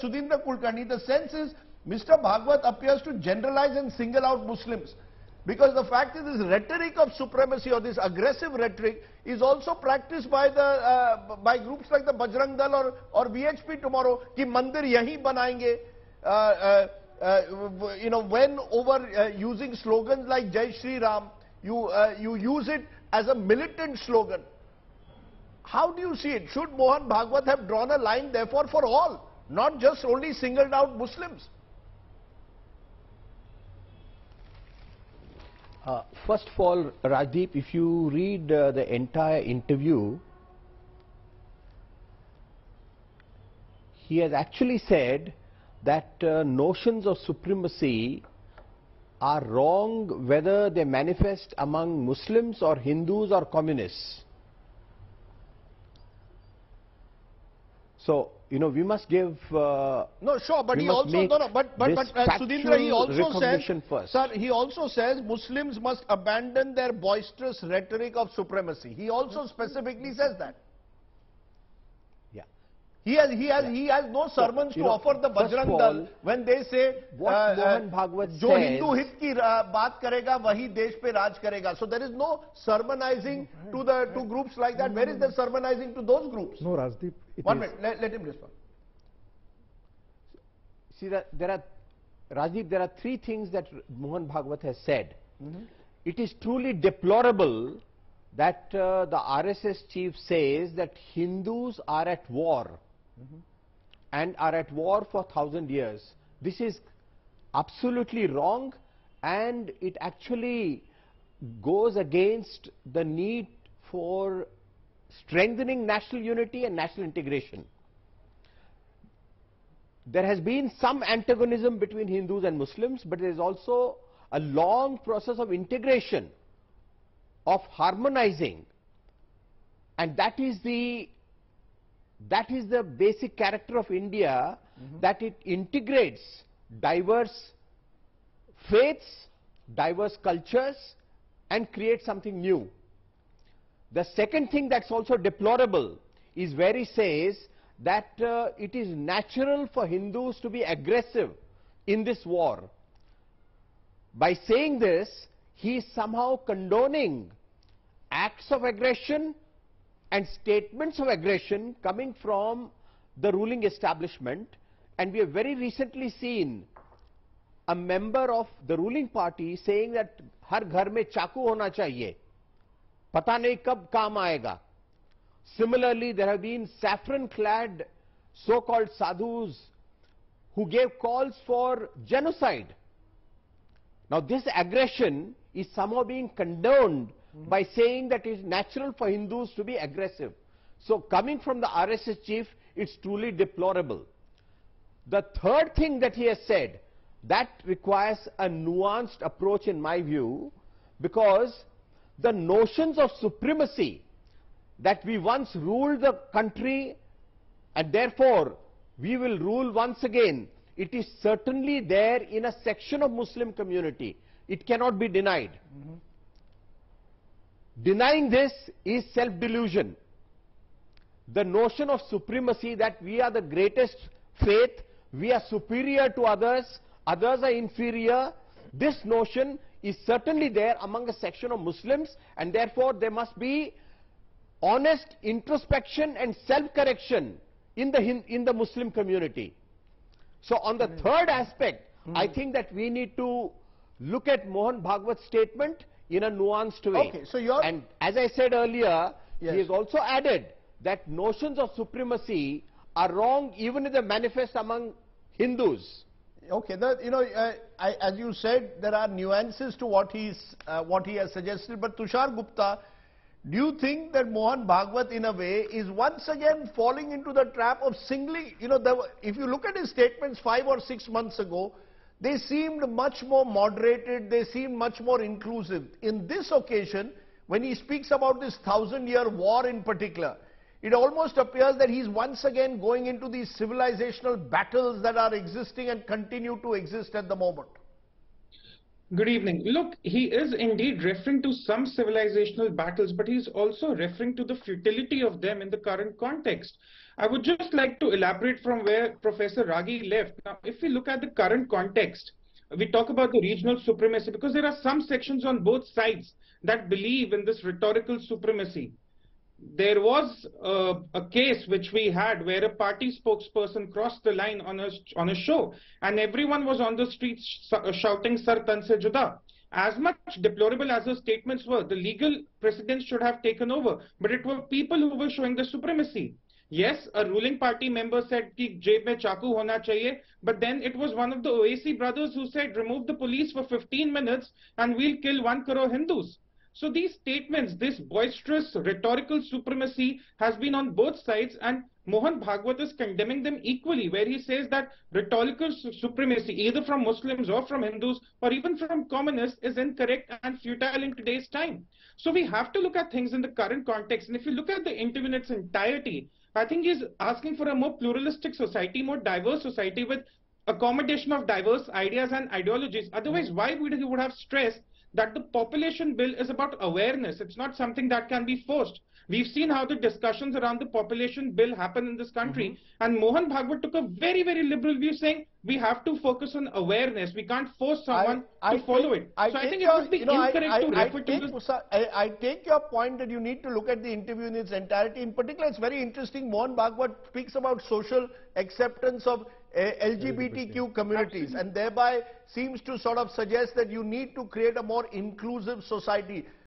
Sudhindra Kulkarni, the sense is Mr. Bhagwat appears to generalize and single out Muslims. Because the fact is, this rhetoric of supremacy or this aggressive rhetoric is also practiced by the by groups like the Bajrang Dal or VHP tomorrow. Ki mandir yahi banayenge. You know, when over using slogans like Jai Shri Ram, you use it as a militant slogan. How do you see it? Should Mohan Bhagwat have drawn a line therefore for all, not just only singled out Muslims? First of all, Rajdeep, if you read the entire interview, he has actually said that notions of supremacy are wrong whether they manifest among Muslims or Hindus or communists. So, you know, we must give... no, sure, but he also... No, but Sudhindra, he also says... First. Sir, he also says Muslims must abandon their boisterous rhetoric of supremacy. He also specifically says that. Yeah. He has no sermons to offer the Bajrang Dal when they say... What Mohan Bhagwat says... Jo Hindu hit ki baat karega, wahi desh pe raj karega. So there is no sermonizing to groups like that. Where is the sermonizing to those groups? No, Rajdeep. One minute, let him respond. See, Rajdeep, there are three things that Mohan Bhagwat has said. It is truly deplorable that the RSS chief says that Hindus are at war and are at war for 1,000 years. This is absolutely wrong, and it actually goes against the need for strengthening national unity and national integration. There has been some antagonism between Hindus and Muslims, but there is also a long process of integration, of harmonizing, and that is the basic character of India, that it integrates diverse faiths, diverse cultures, and creates something new. The second thing that's also deplorable is where he says that it is natural for Hindus to be aggressive in this war. By saying this, he is somehow condoning acts of aggression and statements of aggression coming from the ruling establishment, and we have very recently seen a member of the ruling party saying that har ghar mein chaku hona chahiye. Pata nahi kab kaam aayega. Similarly, there have been saffron-clad so-called sadhus who gave calls for genocide. Now, this aggression is somehow being condoned by saying that it is natural for Hindus to be aggressive. So, coming from the RSS chief, it's truly deplorable. The third thing that he has said, that requires a nuanced approach in my view, because the notions of supremacy, that we once ruled the country and therefore we will rule once again, it is certainly there in a section of Muslim community. It cannot be denied. Denying this is self-delusion. The notion of supremacy, that we are the greatest faith, we are superior to others, others are inferior, this notion is certainly there among a section of Muslims, and therefore there must be honest introspection and self-correction in the Muslim community. So on the third aspect, I think that we need to look at Mohan Bhagwat's statement in a nuanced way. Okay, so and as I said earlier, he has also added that notions of supremacy are wrong even if they manifest among Hindus. Okay, as you said, there are nuances to what he has suggested. But Tushar Gupta, do you think that Mohan Bhagwat, in a way, is once again falling into the trap of singling? If you look at his statements 5 or 6 months ago, they seemed much more moderated. They seemed much more inclusive. In this occasion, when he speaks about this 1,000-year war in particular, it almost appears that he's once again going into these civilizational battles that are existing and continue to exist at the moment. Good evening. Look, he is indeed referring to some civilizational battles, but he's also referring to the futility of them in the current context. I would just like to elaborate from where Professor Ragi left. Now, if we look at the current context, we talk about the regional supremacy because there are some sections on both sides that believe in this rhetorical supremacy. There was a case which we had where a party spokesperson crossed the line on a show, and everyone was on the streets shouting "Sar tan se juda." As much deplorable as those statements were, the legal precedents should have taken over, but it were people who were showing the supremacy. Yes, a ruling party member said कि जेब में चाकू होना चाहिए, but then it was one of the OAC brothers who said remove the police for 15 minutes and we'll kill 1 crore Hindus. So these statements, this boisterous rhetorical supremacy has been on both sides, and Mohan Bhagwat is condemning them equally, where he says that rhetorical supremacy, either from Muslims or from Hindus or even from communists, is incorrect and futile in today's time. So we have to look at things in the current context, and if you look at the interview in its entirety, I think he's asking for a more pluralistic society, more diverse society with accommodation of diverse ideas and ideologies. Otherwise, why would he would have stressed that the population bill is about awareness? It's not something that can be forced. We've seen how the discussions around the population bill happen in this country, and Mohan Bhagwat took a very, very liberal view saying we have to focus on awareness. We can't force someone to follow it. So I think it would be incorrect to refer to this. I take your point that you need to look at the interview in its entirety. In particular, it's very interesting. Mohan Bhagwat speaks about social acceptance of LGBTQ communities, and thereby seems to sort of suggest that you need to create a more inclusive society.